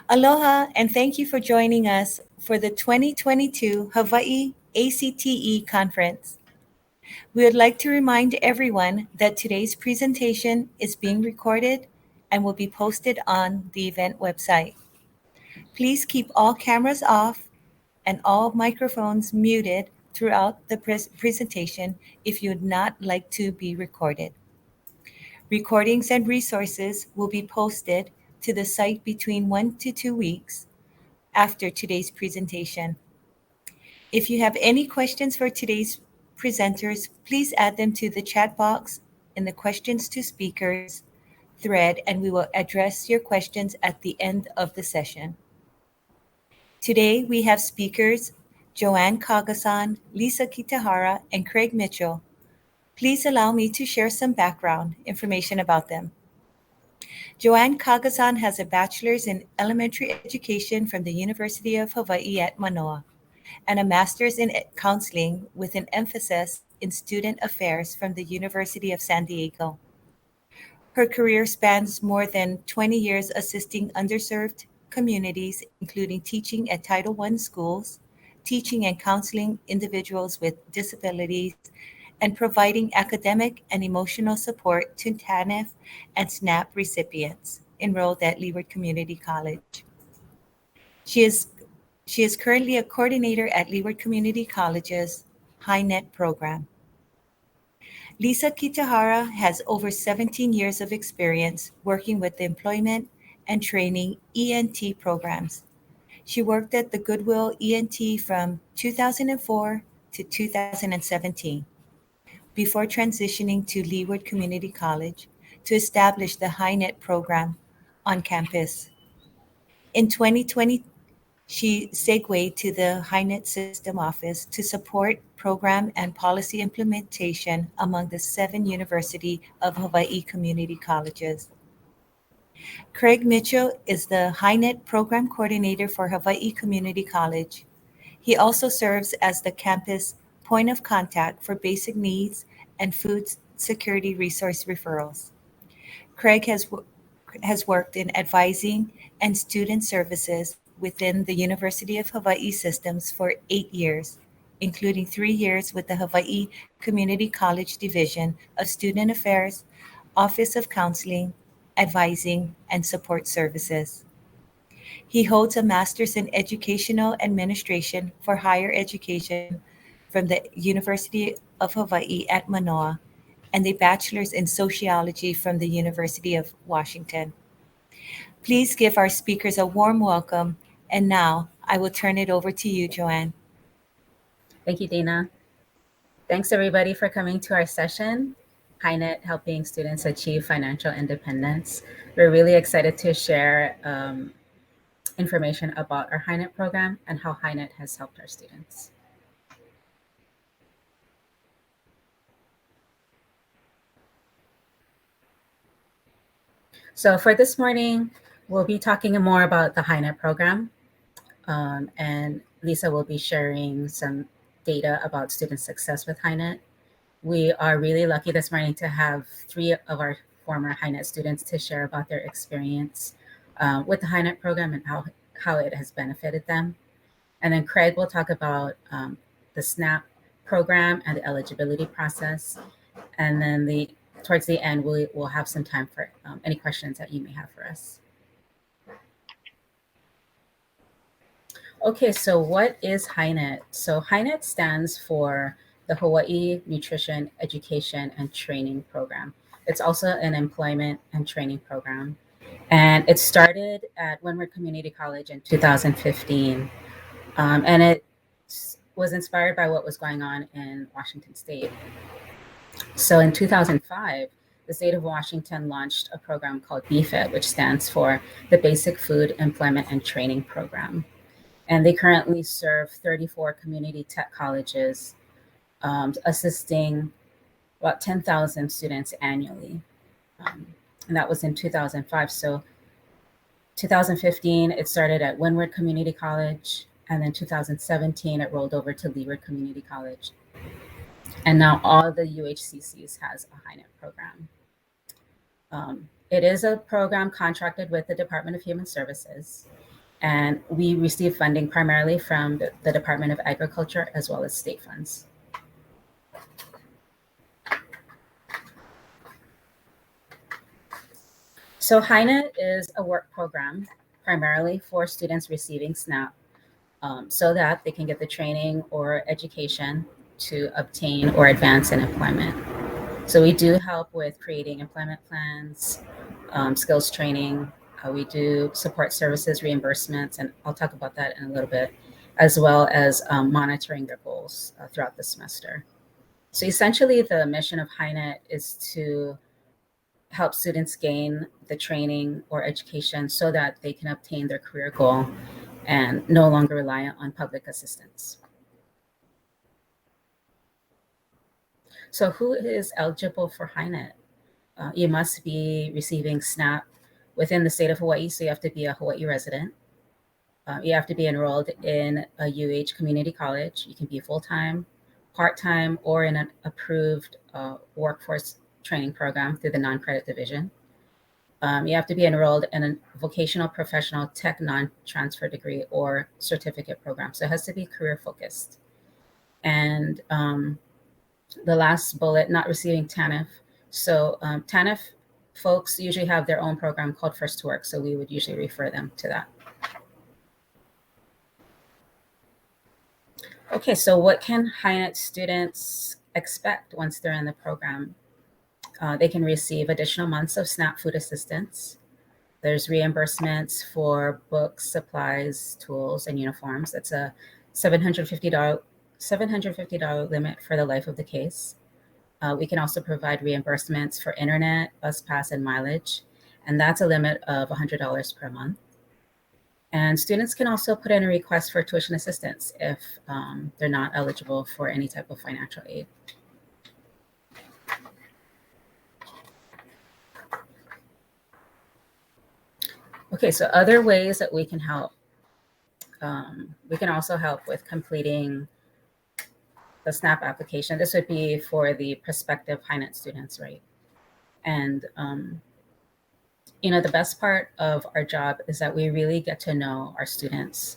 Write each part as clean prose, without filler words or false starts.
Aloha, and thank you for joining us for the 2022 Hawaii ACTE Conference. We would like to remind everyone that today's presentation is being recorded and will be posted on the event website. Please keep all cameras off and all microphones muted throughout the presentation if you would not like to be recorded. Recordings and resources will be posted to the site between 1 to 2 weeks after today's presentation. If you have any questions for today's presenters, please add them to the chat box in the questions to speakers thread, and we will address your questions at the end of the session. Today we have speakers Joanne Kagasan, Lisa Kitahara, and Craig Mitchell. Please allow me to share some background information about them. Joanne Kagasan has a bachelor's in elementary education from the University of Hawaii at Manoa and a master's in counseling with an emphasis in student affairs from the University of San Diego. Her career spans more than 20 years assisting underserved communities, including teaching at Title I schools, teaching and counseling individuals with disabilities, and providing academic and emotional support to TANF and SNAP recipients enrolled at Leeward Community College. She is currently a coordinator at Leeward Community College's Hinet program. Lisa Kitahara has over 17 years of experience working with the employment and training ENT programs. She worked at the Goodwill ENT from 2004 to 2017 before transitioning to Leeward Community College to establish the Hinet program on campus. In 2020, she segued to the Hinet System Office to support program and policy implementation among the 7 University of Hawaii community colleges. Craig Mitchell is the Hinet Program Coordinator for Hawaii Community College. He also serves as the campus point of contact for basic needs and food security resource referrals. Craig has worked in advising and student services within the University of Hawaii systems for 8 years, including 3 years with the Hawaii Community College Division of Student Affairs, Office of Counseling, Advising, and Support Services. He holds a master's in educational administration for higher education from the University of Hawaii at Manoa and a bachelor's in sociology from the University of Washington. Please give our speakers a warm welcome. And now I will turn it over to you, Joanne. Thank you, Dana. Thanks everybody for coming to our session, Hinet Helping Students Achieve Financial Independence. We're really excited to share information about our Hinet program and how Hinet has helped our students. So for this morning, we'll be talking more about the Hinet program, and Lisa will be sharing some data about student success with Hinet. We are really lucky this morning to have 3 of our former Hinet students to share about their experience with the Hinet program and how it has benefited them. And then Craig will talk about the SNAP program and the eligibility process. And then towards the end, we'll have some time for any questions that you may have for us. Okay, so what is Hinet? So Hinet stands for the Hawaiʻi Nutrition Education and Training Program. It's also an employment and training program. And it started at Windward Community College in 2015. And it was inspired by what was going on in Washington State. So in 2005, the state of Washington launched a program called BFIT, which stands for the Basic Food Employment and Training Program. And they currently serve 34 community tech colleges, assisting about 10,000 students annually. And that was in 2005. So 2015, it started at Windward Community College. And then 2017, it rolled over to Leeward Community College. And now all the UHCCs has a Hinet program. It is a program contracted with the Department of Human Services. And we receive funding primarily from the Department of Agriculture as well as state funds. So Hinet is a work program primarily for students receiving SNAP, so that they can get the training or education to obtain or advance in employment. So we do help with creating employment plans, skills training. We do support services reimbursements, and I'll talk about that in a little bit, as well as monitoring their goals throughout the semester. So essentially, the mission of Hinet is to help students gain the training or education so that they can obtain their career goal and no longer rely on public assistance. So who is eligible for Hinet? You must be receiving SNAP within the state of Hawaii, so you have to be a Hawaii resident. You have to be enrolled in a UH community college. You can be full-time, part-time, or in an approved workforce training program through the non-credit division. You have to be enrolled in a vocational professional tech non-transfer degree or certificate program. So it has to be career focused. And the last bullet, not receiving TANF. So TANF folks usually have their own program called First to Work. So we would usually refer them to that. Okay, so what can Hinet students expect once they're in the program? They can receive additional months of SNAP food assistance. There's reimbursements for books, supplies, tools, and uniforms. That's a $750 limit for the life of the case. We can also provide reimbursements for internet, bus pass, and mileage, and that's a limit of $100 per month. And students can also put in a request for tuition assistance if they're not eligible for any type of financial aid. Okay, so other ways that we can help. We can also help with completing the SNAP application. This would be for the prospective Hinet students, right? And the best part of our job is that we really get to know our students,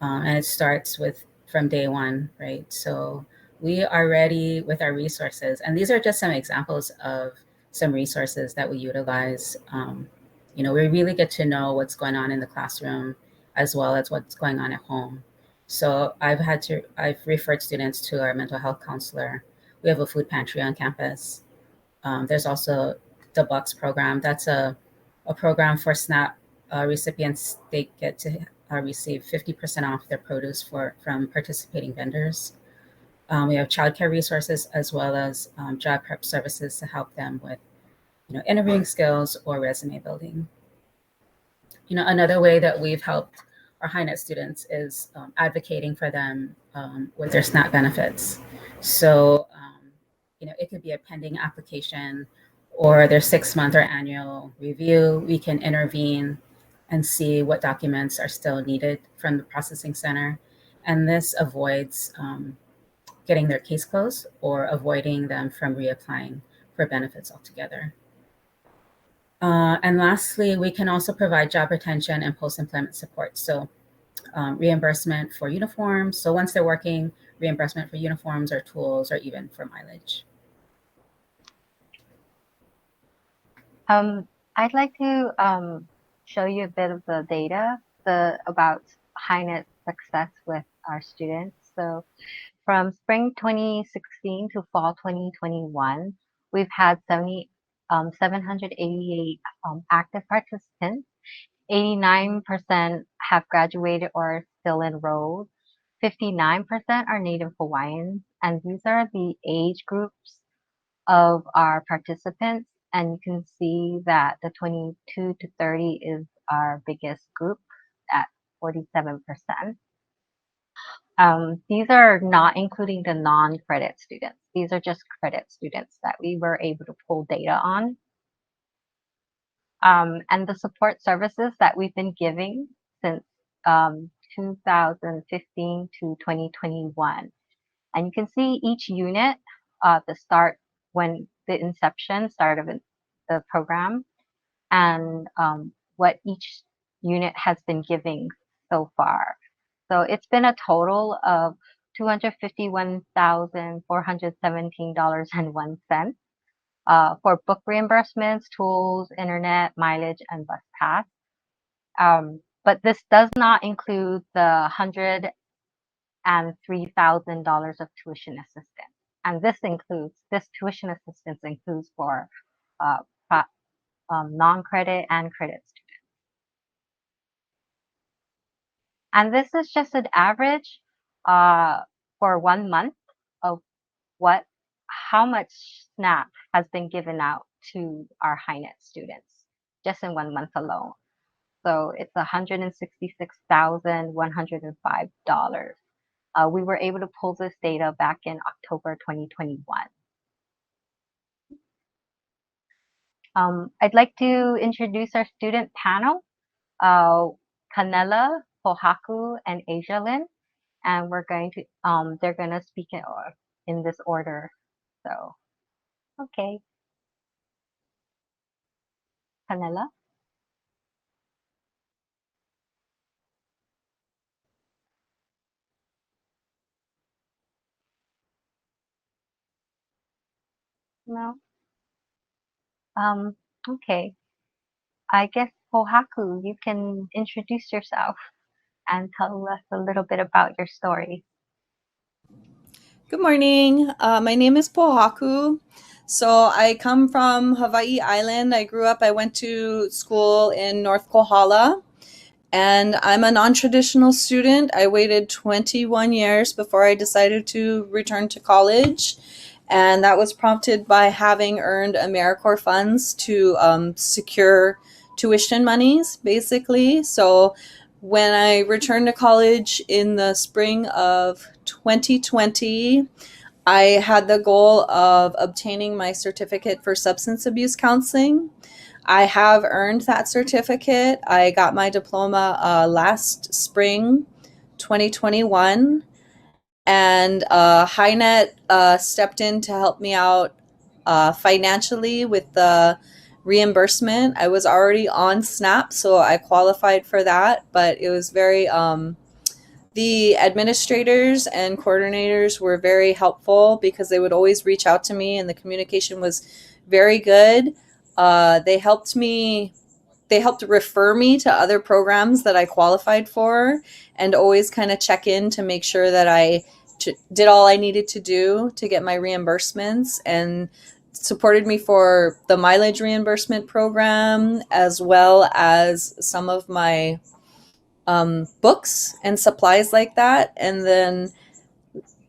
and it starts from day one, right? So we are ready with our resources, and these are just some examples of some resources that we utilize. We really get to know what's going on in the classroom as well as what's going on at home. So I've referred students to our mental health counselor. We have a food pantry on campus. There's also the Bucks program. That's a program for SNAP recipients. They get to receive 50% off their produce from participating vendors. We have childcare resources as well as job prep services to help them with interviewing skills or resume building. Another way that we've helped our Hinet students is advocating for them with their SNAP benefits. So, it could be a pending application or their 6-month or annual review. We can intervene and see what documents are still needed from the processing center. And this avoids getting their case closed or avoiding them from reapplying for benefits altogether. And lastly, we can also provide job retention and post-employment support. So reimbursement for uniforms. So once they're working, reimbursement for uniforms or tools or even for mileage. I'd like to show you a bit of the data about Hinet success with our students. So from spring 2016 to fall 2021, we've had 788 active participants. 89% have graduated or are still enrolled. 59% are Native Hawaiians, and these are the age groups of our participants. And you can see that the 22 to 30 is our biggest group at 47%. These are not including the non-credit students. These are just credit students that we were able to pull data on. And the support services that we've been giving since 2015 to 2021. And you can see each unit, the start when the inception start of the program, and what each unit has been giving so far. So it's been a total of $251,417.01 for book reimbursements, tools, internet, mileage, and bus pass. But this does not include the $103,000 of tuition assistance. And this tuition assistance includes for uh, non-credit and credit students. And this is just an average for 1 month of how much SNAP has been given out to our Hinet students just in 1 month alone. So it's $166,105. We were able to pull this data back in October 2021. I'd like to introduce our student panel, Kanela, Pohaku, and Asia Lynn, and they're going to speak in this order. So, okay, Kanela. No. Okay. I guess Pohaku, you can introduce yourself and tell us a little bit about your story. Good morning. My name is Pohaku. So I come from Hawaii Island. I went to school in North Kohala, and I'm a non-traditional student. I waited 21 years before I decided to return to college. And that was prompted by having earned AmeriCorps funds to secure tuition monies, basically. So when I returned to college in the spring of 2020, I had the goal of obtaining my certificate for substance abuse counseling. I have earned that certificate. I got my diploma last spring, 2021. And Hinet stepped in to help me out financially with the reimbursement. I was already on SNAP, so I qualified for that, but it was very the administrators and coordinators were very helpful because they would always reach out to me, and the communication was very good. They helped refer me to other programs that I qualified for, and always kind of check in to make sure that I did all I needed to do to get my reimbursements, and supported me for the mileage reimbursement program, as well as some of my books and supplies like that. And then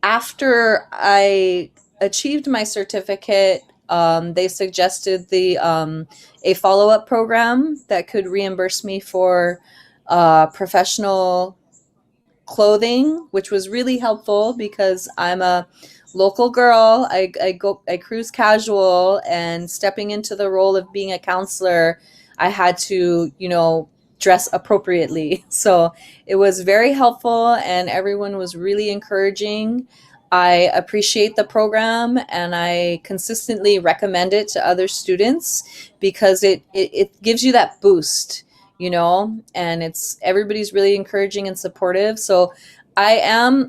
after I achieved my certificate, they suggested a follow-up program that could reimburse me for professional clothing, which was really helpful because I'm a local girl. I cruise casual, and stepping into the role of being a counselor, I had to, dress appropriately. So it was very helpful, and everyone was really encouraging. I appreciate the program, and I consistently recommend it to other students because it gives you that boost, and everybody's really encouraging and supportive. So I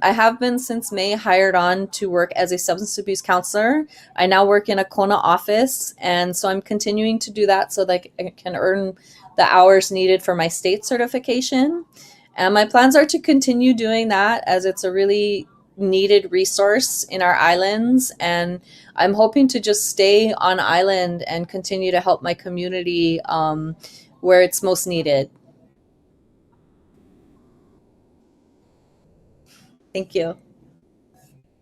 have been since May hired on to work as a substance abuse counselor. I now work in a Kona office, and so I'm continuing to do that so that I can earn the hours needed for my state certification. And my plans are to continue doing that, as it's a really needed resource in our islands, and I'm hoping to just stay on island and continue to help my community where it's most needed. Thank you.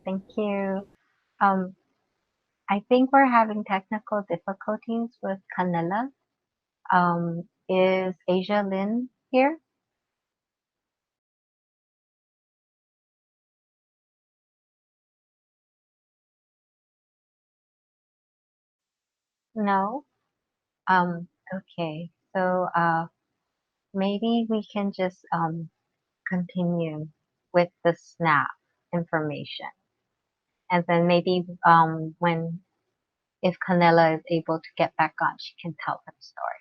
Thank you. Um, I think we're having technical difficulties with Kanela. Is Asia Lynn here? No? Okay. So maybe we can just continue with the SNAP information. And then maybe if Canela is able to get back on, she can tell her story.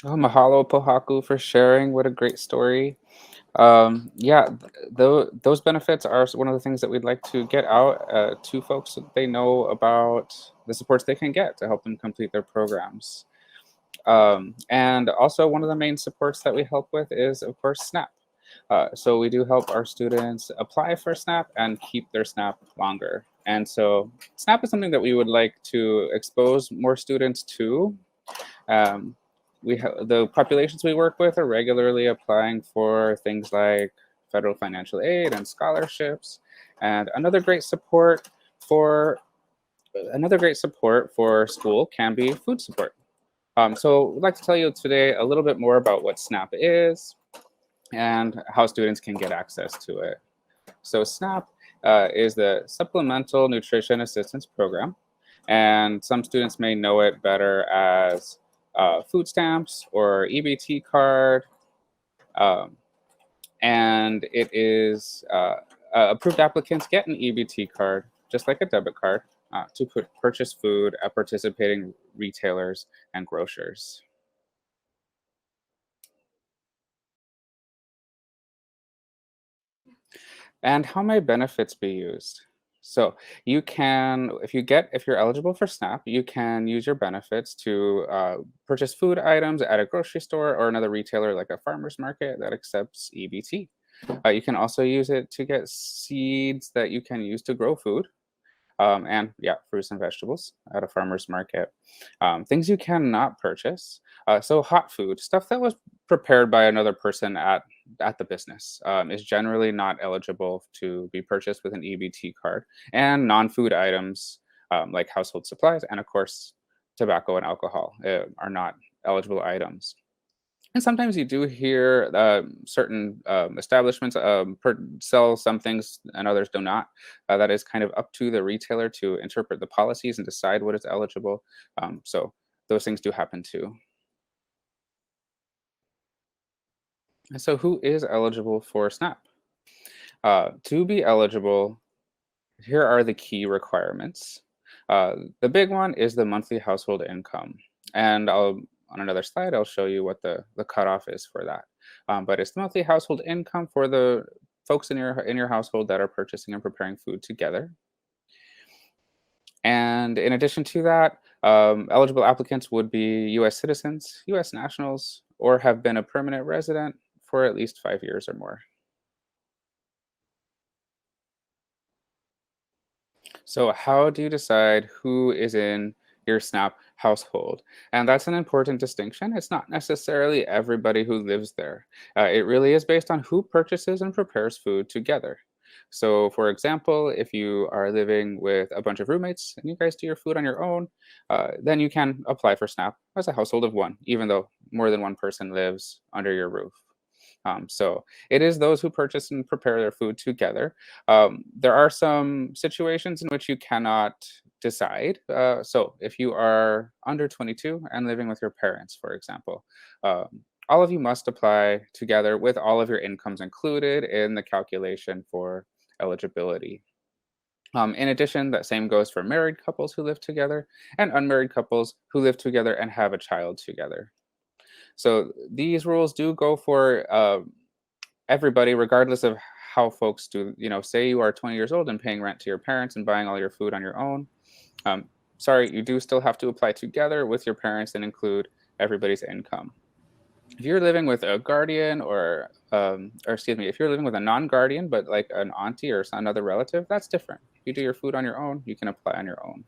Oh, mahalo pohaku for sharing. What a great story. Yeah, those benefits are one of the things that we'd like to get out to folks so that they know about the supports they can get to help them complete their programs. And also, one of the main supports that we help with is, of course, SNAP. So we do help our students apply for SNAP and keep their SNAP longer. And so SNAP is something that we would like to expose more students to. Um, the populations we work with are regularly applying for things like federal financial aid and scholarships. And another great support for school can be food support. So I'd like to tell you today a little bit more about what SNAP is and how students can get access to it. So SNAP is the Supplemental Nutrition Assistance Program, and some students may know it better as food stamps or EBT card. Um, and it is approved applicants get an EBT card, just like a debit card, to purchase food at participating retailers and grocers. And how may benefits be used? So you can, if you're eligible for SNAP, you can use your benefits to purchase food items at a grocery store or another retailer like a farmer's market that accepts EBT. You can also use it to get seeds that you can use to grow food. And yeah, fruits and vegetables at a farmer's market. Things you cannot purchase. So hot food, stuff that was prepared by another person at the business, is generally not eligible to be purchased with an EBT card. And non-food items like household supplies and of course tobacco and alcohol are not eligible items. And sometimes you do hear certain establishments sell some things and others do not. That is kind of up to the retailer to interpret the policies and decide what is eligible. So those things do happen too. And so who is eligible for SNAP? To be eligible, here are the key requirements. The big one is the monthly household income. And on another slide, I'll show you what the cutoff is for that. But it's the monthly household income for the folks in your household that are purchasing and preparing food together. And in addition to that, eligible applicants would be U.S. citizens, U.S. nationals, or have been a permanent resident for at least 5 years or more. So how do you decide who is in your SNAP household? And that's an important distinction. It's not necessarily everybody who lives there. It really is based on who purchases and prepares food together. So for example, if you are living with a bunch of roommates and you guys do your food on your own, then you can apply for SNAP as a household of one, even though more than one person lives under your roof. So it is those who purchase and prepare their food together. There are some situations in which you cannot decide. So if you are under 22 and living with your parents, for example, all of you must apply together with all of your incomes included in the calculation for eligibility. In addition, that same goes for married couples who live together and unmarried couples who live together and have a child together. So these rules do go for everybody, regardless of how folks do. Say you are 20 years old and paying rent to your parents and buying all your food on your own. Sorry, you do still have to apply together with your parents and include everybody's income. If you're living with a guardian or excuse me, if you're living with a non-guardian, but like an auntie or another relative, that's different. If you do your food on your own, you can apply on your own.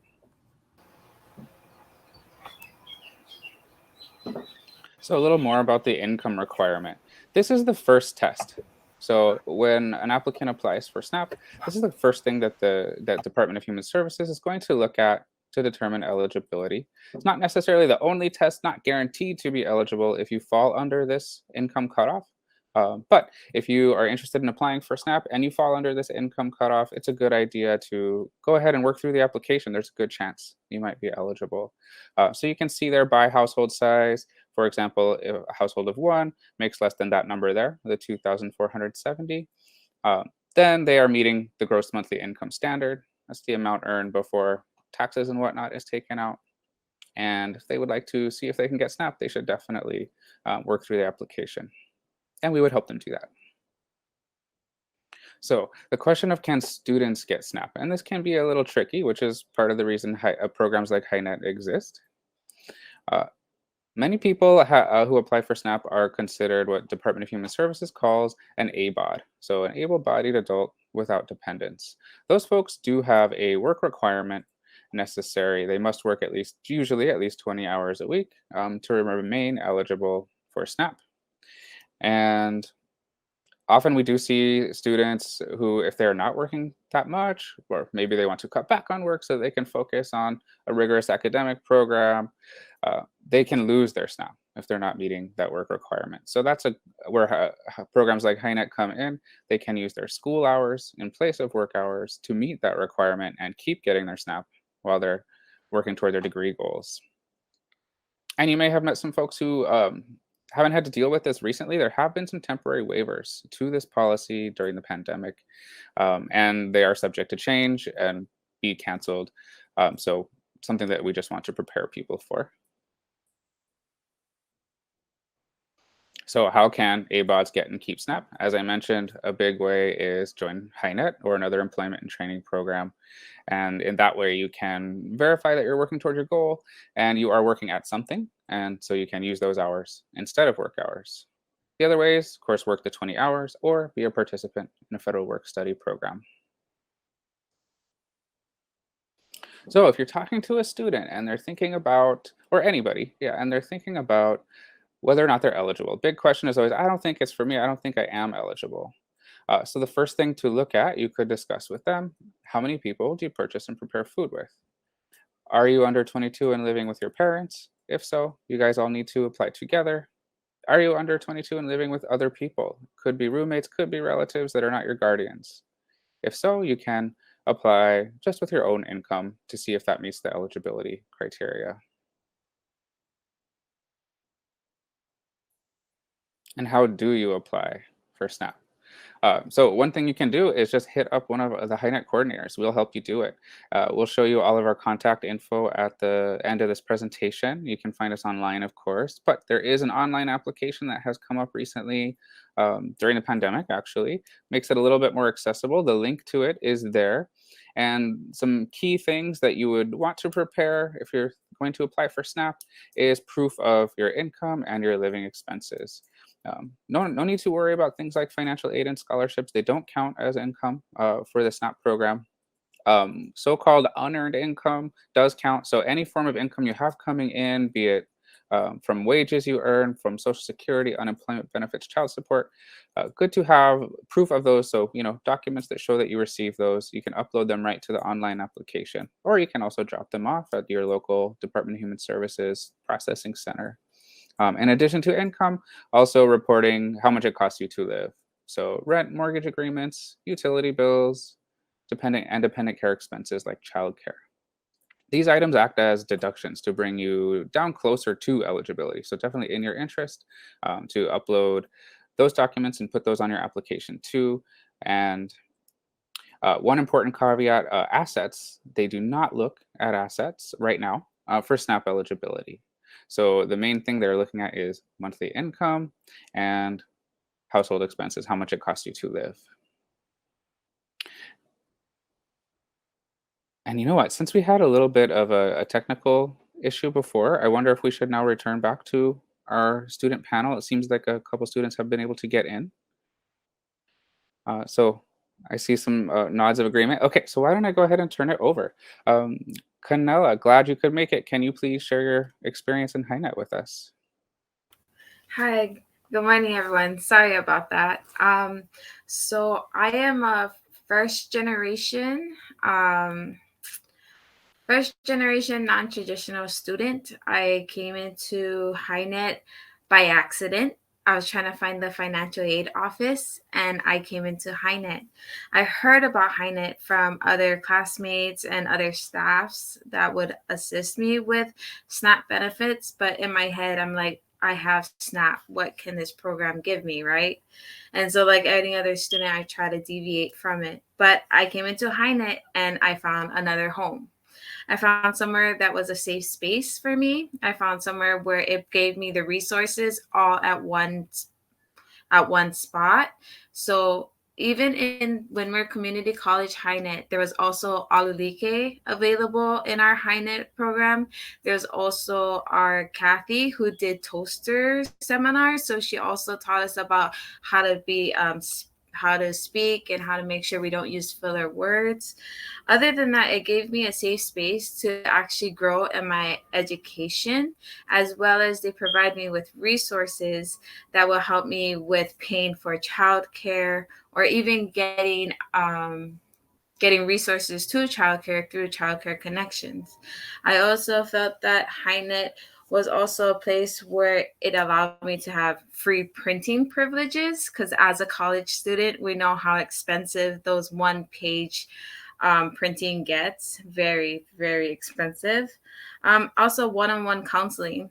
So a little more about the income requirement. This is the first test. So when an applicant applies for SNAP, this is the first thing that the Department of Human Services is going to look at to determine eligibility. It's not necessarily the only test, not guaranteed to be eligible if you fall under this income cutoff. But if you are interested in applying for SNAP and you fall under this income cutoff, it's a good idea to go ahead and work through the application. There's a good chance you might be eligible. So you can see there by household size. For example, if a household of one makes less than that number there, the 2,470, then they are meeting the gross monthly income standard. That's the amount earned before taxes and whatnot is taken out. And if they would like to see if they can get SNAP, they should definitely work through the application. And we would help them do that. So the question of can students get SNAP? And this can be a little tricky, which is part of the reason programs like Hinet exist. Uh, Many people who apply for SNAP are considered what Department of Human Services calls an ABOD, so an able-bodied adult without dependents. Those folks do have a work requirement necessary. They must work usually at least 20 hours a week to remain eligible for SNAP. And often we do see students who, if they're not working that much, or maybe they want to cut back on work so they can focus on a rigorous academic program, they can lose their SNAP if they're not meeting that work requirement. So that's where programs like Hinet come in. They can use their school hours in place of work hours to meet that requirement and keep getting their SNAP while they're working toward their degree goals. And you may have met some folks who haven't had to deal with this recently. There have been some temporary waivers to this policy during the pandemic, and they are subject to change and be canceled. So something that we just want to prepare people for. So how can ABODs get and keep SNAP? As I mentioned, a big way is join Hinet or another employment and training program. And in that way, you can verify that you're working toward your goal and you are working at something. And so you can use those hours instead of work hours. The other ways, of course, work the 20 hours or be a participant in a federal work study program. So if you're talking to a student and they're thinking about, or anybody, and they're thinking about whether or not they're eligible. Big question is always, I don't think it's for me. I don't think I am eligible. So the first thing to look at, you could discuss with them, how many people do you purchase and prepare food with? Are you under 22 and living with your parents? If so, you guys all need to apply together. Are you under 22 and living with other people? Could be roommates, could be relatives that are not your guardians. If so, you can apply just with your own income to see if that meets the eligibility criteria. And how do you apply for SNAP? So one thing you can do is just hit up one of the Hinet coordinators. We'll help you do it. We'll show you all of our contact info at the end of this presentation. You can find us online, of course, but there is an online application that has come up recently during the pandemic, actually. Makes it a little bit more accessible. The link to it is there. And some key things that you would want to prepare if you're going to apply for SNAP is proof of your income and your living expenses. No need to worry about things like financial aid and scholarships. They don't count as income for the SNAP program. So-called unearned income does count. So any form of income you have coming in, be it from wages you earn, from Social Security, unemployment benefits, child support, good to have proof of those. So, documents that show that you receive those, you can upload them right to the online application, or you can also drop them off at your local Department of Human Services processing center. In addition to income, also reporting how much it costs you to live. So rent, mortgage agreements, utility bills, dependent and dependent care expenses like childcare. These items act as deductions to bring you down closer to eligibility. So definitely in your interest to upload those documents and put those on your application too. And one important caveat, assets, they do not look at assets right now for SNAP eligibility. So the main thing they're looking at is monthly income and household expenses, how much it costs you to live. And you know what? Since we had a little bit of a technical issue before, I wonder if we should now return back to our student panel. It seems like a couple students have been able to get in. So I see some nods of agreement. Okay, so why don't I go ahead and turn it over. Canella, glad you could make it. Can you please share your experience in Hinet with us? Hi, good morning, everyone. Sorry about that. So I am a first generation non-traditional student. I came into Hinet by accident. I was trying to find the financial aid office and I came into Hinet. I heard about Hinet from other classmates and other staffs that would assist me with SNAP benefits. But in my head, I'm like, I have SNAP. What can this program give me, right? And so like any other student, I try to deviate from it. But I came into Hinet and I found another home. I found somewhere that was a safe space for me. I found somewhere where it gave me the resources all at one spot. So even in when we're community college Hinet, there was also Alulike available in our Hinet program. There's also our Kathy who did toaster seminars. So she also taught us about how to be how to speak and how to make sure we don't use filler words. Other than that, it gave me a safe space to actually grow in my education, as well as they provide me with resources that will help me with paying for childcare or even getting resources to childcare through childcare connections. I also felt that Hinet was also a place where it allowed me to have free printing privileges, because as a college student, we know how expensive those one-page printing gets. Very, very expensive. Also, one-on-one counseling.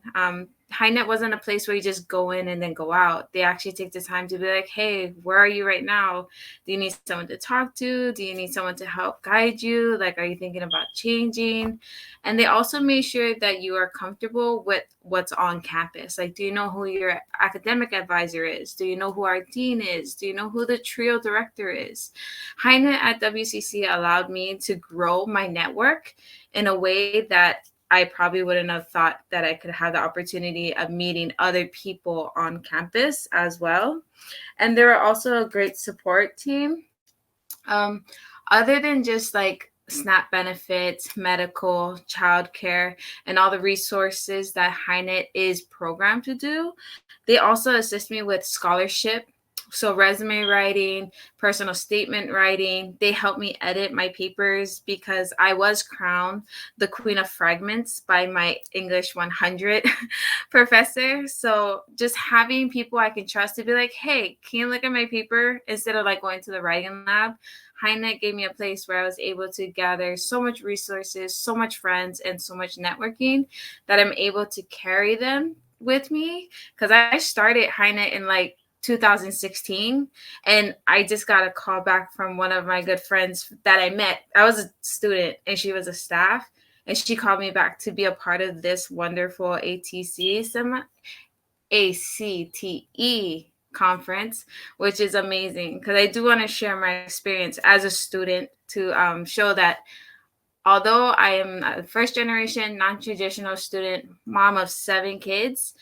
Hinet wasn't a place where you just go in and then go out. They actually take the time to be like, hey, where are you right now? Do you need someone to talk to? Do you need someone to help guide you? Like, are you thinking about changing? And they also made sure that you are comfortable with what's on campus. Like, do you know who your academic advisor is? Do you know who our dean is? Do you know who the trio director is? Hinet at WCC allowed me to grow my network in a way that I probably wouldn't have thought that I could have the opportunity of meeting other people on campus as well. And they were also a great support team. Other than just like SNAP benefits, medical, childcare, and all the resources that Hinet is programmed to do, they also assist me with scholarship. So resume writing, personal statement writing, they help me edit my papers because I was crowned the Queen of Fragments by my English 100 professor. So just having people I can trust to be like, hey, can you look at my paper instead of like going to the writing lab? Hinet gave me a place where I was able to gather so much resources, so much friends, and so much networking that I'm able to carry them with me. Because I started Hinet in like 2016, and I just got a call back from one of my good friends that I met. I was a student and she was a staff, and she called me back to be a part of this wonderful ACTE conference, which is amazing because I do want to share my experience as a student to show that although I am a first generation non-traditional student, mom of 7 kids,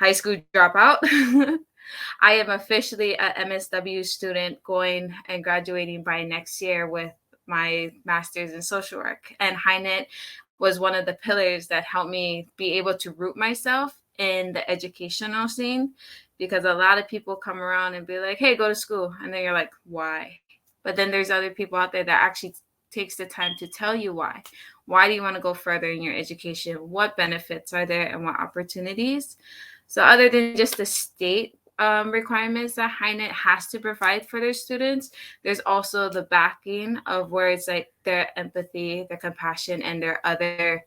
high school dropout, I am officially a MSW student going and graduating by next year with my master's in social work. And Hinet was one of the pillars that helped me be able to root myself in the educational scene, because a lot of people come around and be like, hey, go to school. And then you're like, why? But then there's other people out there that actually takes the time to tell you why. Why do you want to go further in your education? What benefits are there and what opportunities? So other than just the state requirements that Hinet has to provide for their students, there's also the backing of where it's like their empathy, their compassion, and their other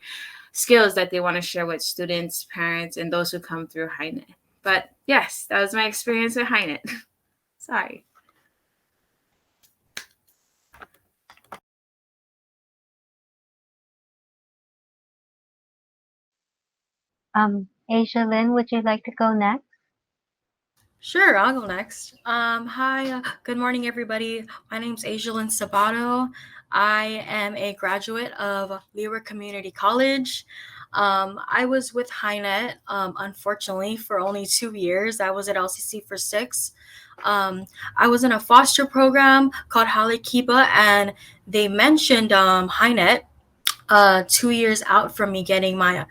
skills that they want to share with students, parents, and those who come through Hinet. But yes, that was my experience with Hinet. Sorry. Asia Lynn, would you like to go next? Sure, I'll go next. Hi, good morning, everybody. My name's Asia Sabato. I am a graduate of Leeward Community College. I was with Hinet, unfortunately, for only 2 years. I was at LCC for 6. I was in a foster program called Halekipa, and they mentioned Hinet 2 years out from me getting my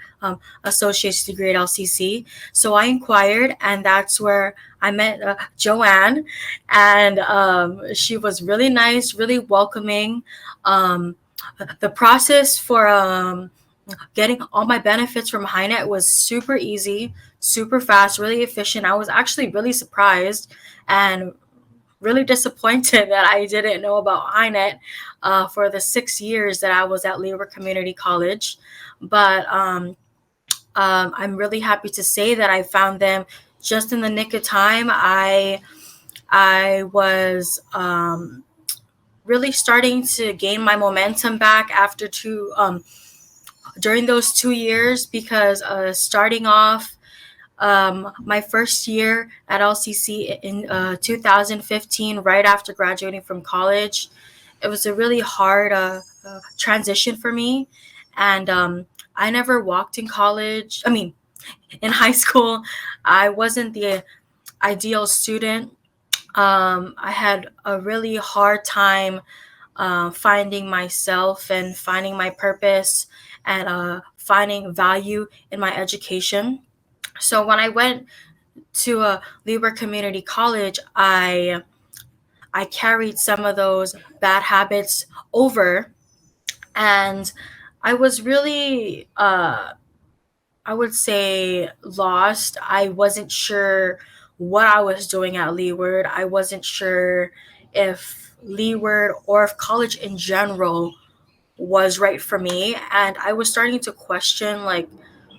associate's degree at LCC. So I inquired, and that's where I met Joanne, and she was really nice, really welcoming. The process for getting all my benefits from Hinet was super easy, super fast, really efficient. I was actually really surprised and really disappointed that I didn't know about Hinet for the 6 years that I was at Leeward Community College. But I'm really happy to say that I found them just in the nick of time. I was really starting to gain my momentum back after during those 2 years, because starting off my first year at LCC in 2015, right after graduating from college, it was a really hard transition for me. And I never walked in college. I mean, in high school, I wasn't the ideal student. I had a really hard time finding myself and finding my purpose, and finding value in my education. So when I went to a Libra Community College, I carried some of those bad habits over, and I was really, I would say, lost. I wasn't sure what I was doing at Leeward. I wasn't sure if Leeward or if college in general was right for me, and I was starting to question, like,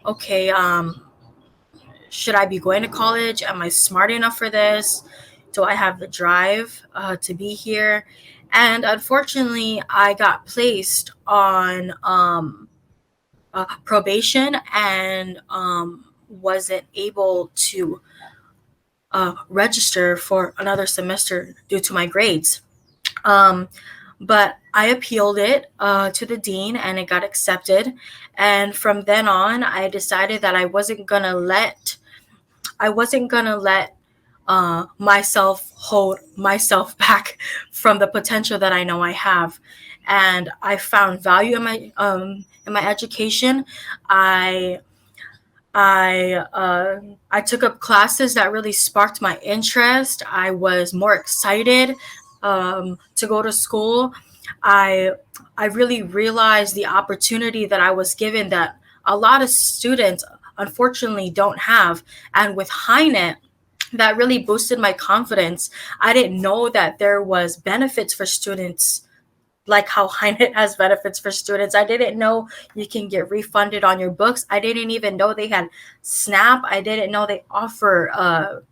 okay, should I be going to college? Am I smart enough for this? Do I have the drive to be here? And unfortunately, I got placed on probation, and wasn't able to register for another semester due to my grades. Um, but I appealed it to the dean, and it got accepted. And from then on, I decided that I wasn't gonna let myself hold myself back from the potential that I know I have. And I found value in my education. I I took up classes that really sparked my interest. I was more excited to go to school. I I really realized the opportunity that I was given, that a lot of students unfortunately don't have. And with Hinet, that really boosted my confidence. I didn't know that there was benefits for students, like how Hinet has benefits for students. I didn't know you can get refunded on your books. I didn't even know they had SNAP. I didn't know they offer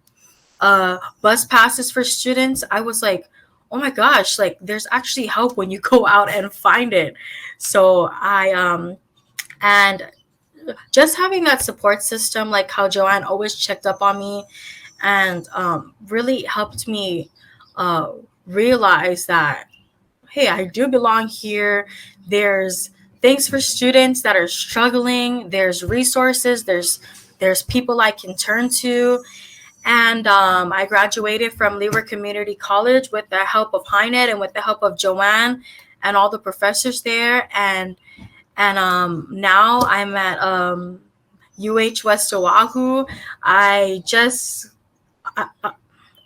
bus passes for students. I was like, oh my gosh, like there's actually help when you go out and find it. So and just having that support system, like how Joanne always checked up on me, and really helped me realize that, hey, I do belong here. There's things for students that are struggling. There's resources. There's people I can turn to. And I graduated from Leeward Community College with the help of Hinet and with the help of Joanne and all the professors there. And now I'm at West Oahu. I just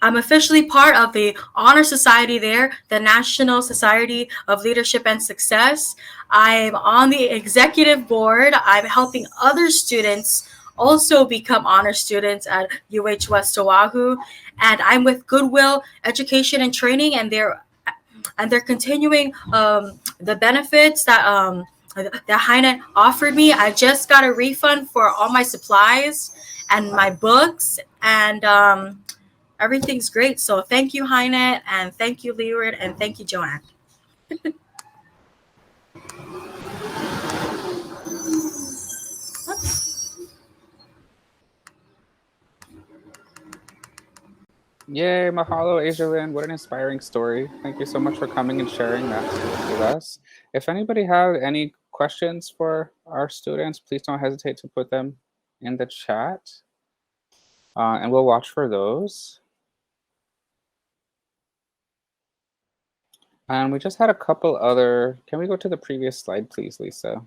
I'm officially part of the Honor Society there, the National Society of Leadership and Success. I'm on the executive board. I'm helping other students also become honor students at West Oahu. And I'm with Goodwill Education and Training, and they're continuing the benefits that Hinet offered me. I just got a refund for all my supplies and my books, and everything's great. So thank you, Hinet, and thank you, Leeward, and thank you, Joanne. Yay, mahalo, Ajalyn. What an inspiring story. Thank you so much for coming and sharing that with us. If anybody has any questions for our students, please don't hesitate to put them in the chat, and we'll watch for those. And we just had a couple other, can we go to the previous slide, please, Lisa?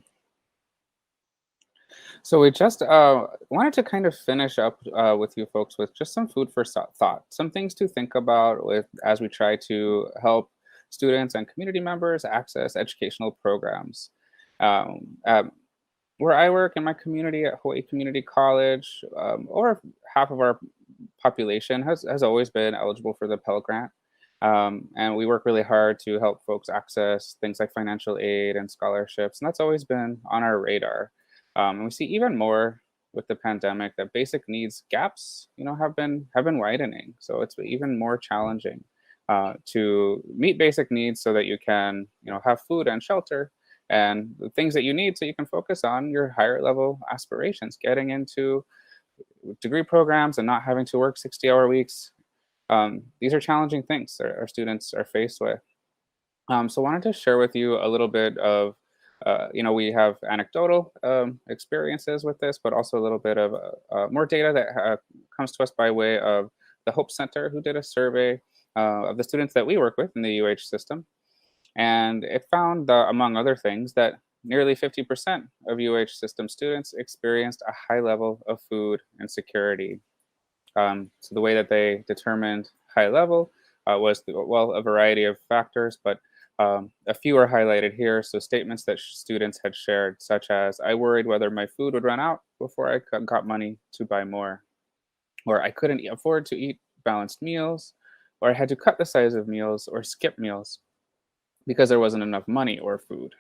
So we just wanted to kind of finish up with you folks with just some food for thought, some things to think about with as we try to help students and community members access educational programs. Where I work in my community at Hawaiʻi Community College, over half of our population has always been eligible for the Pell Grant. And we work really hard to help folks access things like financial aid and scholarships, and that's always been on our radar. And we see even more with the pandemic that basic needs gaps, have been widening. So it's even more challenging to meet basic needs so that you can, have food and shelter and the things that you need so you can focus on your higher level aspirations, getting into degree programs and not having to work 60-hour weeks. These are challenging things our students are faced with. So I wanted to share with you a little bit of, we have anecdotal experiences with this, but also a little bit of more data that comes to us by way of the Hope Center, who did a survey of the students that we work with in the UH system. And it found, among other things, that nearly 50% of UH system students experienced a high level of food insecurity. So the way that they determined high level was, a variety of factors, but a few are highlighted here. So statements that students had shared, such as, I worried whether my food would run out before I got money to buy more, or I couldn't afford to eat balanced meals, or I had to cut the size of meals or skip meals because there wasn't enough money or food.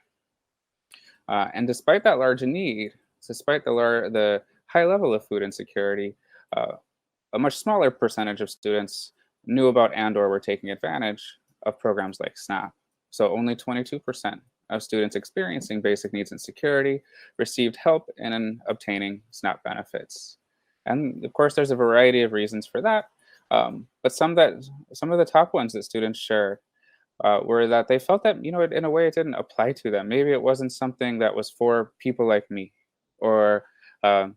And despite that large need, despite the high level of food insecurity, a much smaller percentage of students knew about and/or were taking advantage of programs like SNAP. So only 22% of students experiencing basic needs insecurity received help in obtaining SNAP benefits. And of course, there's a variety of reasons for that. But some of the top ones that students shared were that they felt that, in a way it didn't apply to them. Maybe it wasn't something that was for people like me, or um,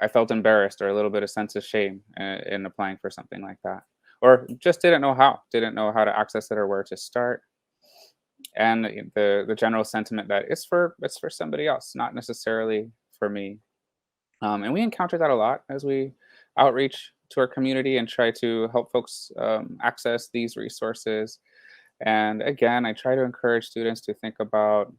I felt embarrassed or a little bit of sense of shame in applying for something like that, or just didn't know how to access it or where to start. And the general sentiment that it's for somebody else, not necessarily for me. And we encounter that a lot as we outreach to our community and try to help folks access these resources. And again, I try to encourage students to think about,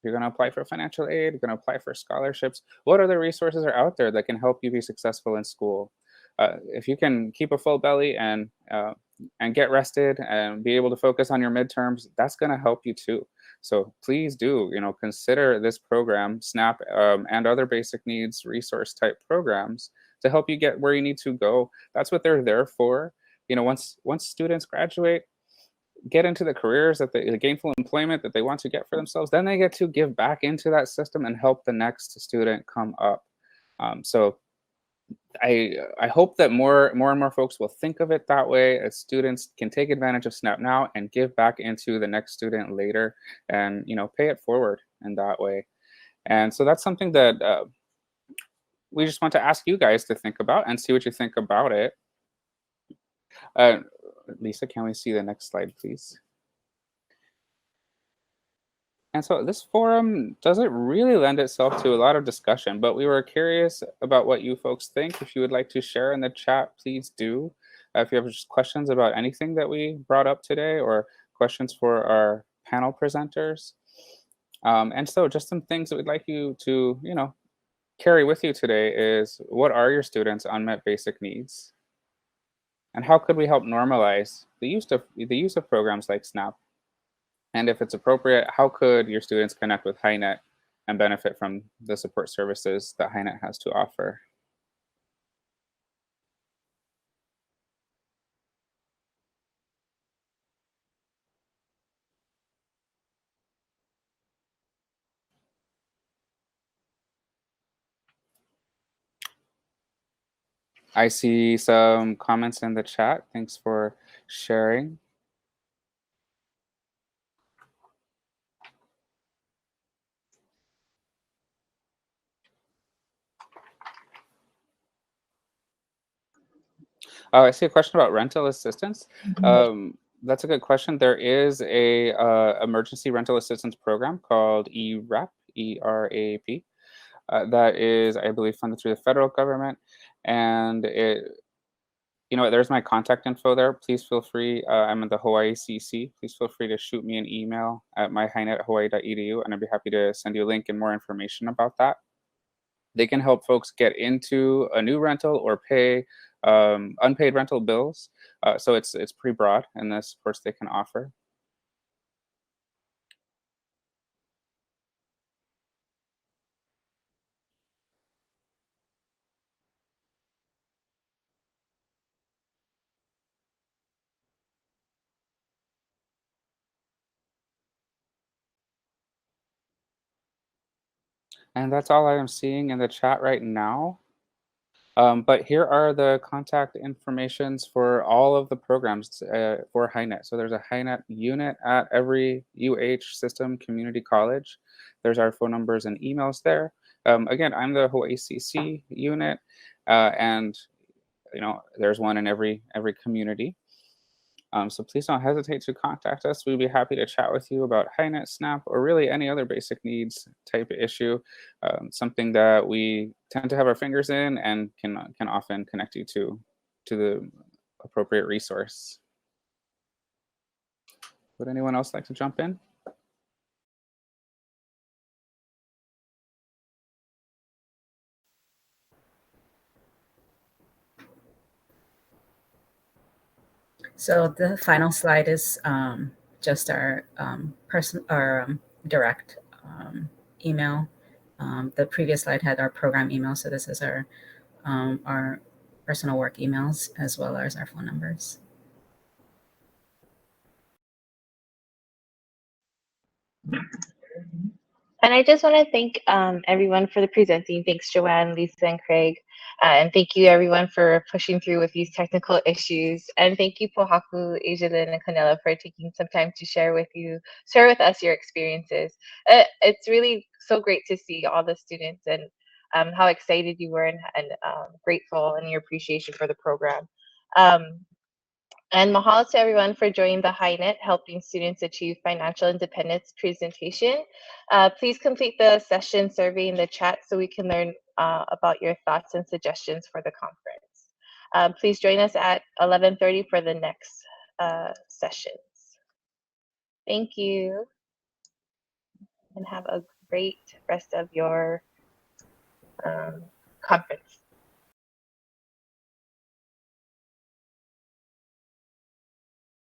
you're going to apply for financial aid, you're going to apply for scholarships. What other resources are out there that can help you be successful in school? If you can keep a full belly and get rested and be able to focus on your midterms, that's going to help you too. So please do, consider this program, SNAP, and other basic needs resource type programs to help you get where you need to go. That's what they're there for. Once students graduate, get into the careers the gainful employment that they want to get for themselves, then they get to give back into that system and help the next student come up. So I hope that more and more folks will think of it that way, as students can take advantage of SNAP now and give back into the next student later, and pay it forward in that way. And so that's something that we just want to ask you guys to think about and see what you think about it. Lisa, can we see the next slide, please? And so this forum doesn't really lend itself to a lot of discussion, but we were curious about what you folks think. If you would like to share in the chat, please do. If you have just questions about anything that we brought up today, or questions for our panel presenters. And so just some things that we'd like you to, carry with you today is, what are your students' unmet basic needs? And how could we help normalize the use of programs like SNAP? And if it's appropriate, how could your students connect with Hinet and benefit from the support services that Hinet has to offer? I see some comments in the chat. Thanks for sharing. I see a question about rental assistance. That's a good question. There is a emergency rental assistance program called ERAP, ERAP, that is, I believe, funded through the federal government. And there's my contact info there. Please feel free. I'm in the Hawaii CC. Please feel free to shoot me an email at myhinet@hawaii.edu, and I'd be happy to send you a link and more information about that. They can help folks get into a new rental or pay unpaid rental bills. So it's pretty broad in the supports they can offer. And that's all I am seeing in the chat right now. But here are the contact informations for all of the programs for Hinet. So there's a Hinet unit at every system community college. There's our phone numbers and emails there. Again, I'm the Hawaii CC unit, and there's one in every community. So please don't hesitate to contact us. We'd be happy to chat with you about Hinet, SNAP, or really any other basic needs type issue, something that we tend to have our fingers in and can often connect you to the appropriate resource. Would anyone else like to jump in? So the final slide is just our direct email. The previous slide had our program email, so this is our personal work emails as well as our phone numbers. And I just want to thank everyone for the presenting. Thanks, Joanne, Lisa, and Craig. And thank you, everyone, for pushing through with these technical issues. And thank you, Pohaku, Ajalyn, and Canela, for taking some time to share with us your experiences. It's really so great to see all the students and how excited you were and grateful in your appreciation for the program. And mahalo to everyone for joining the Hinet Helping Students Achieve Financial Independence presentation. Please complete the session survey in the chat so we can learn about your thoughts and suggestions for the conference. Please join us at 11:30 for the next sessions. Thank you, and have a great rest of your conference.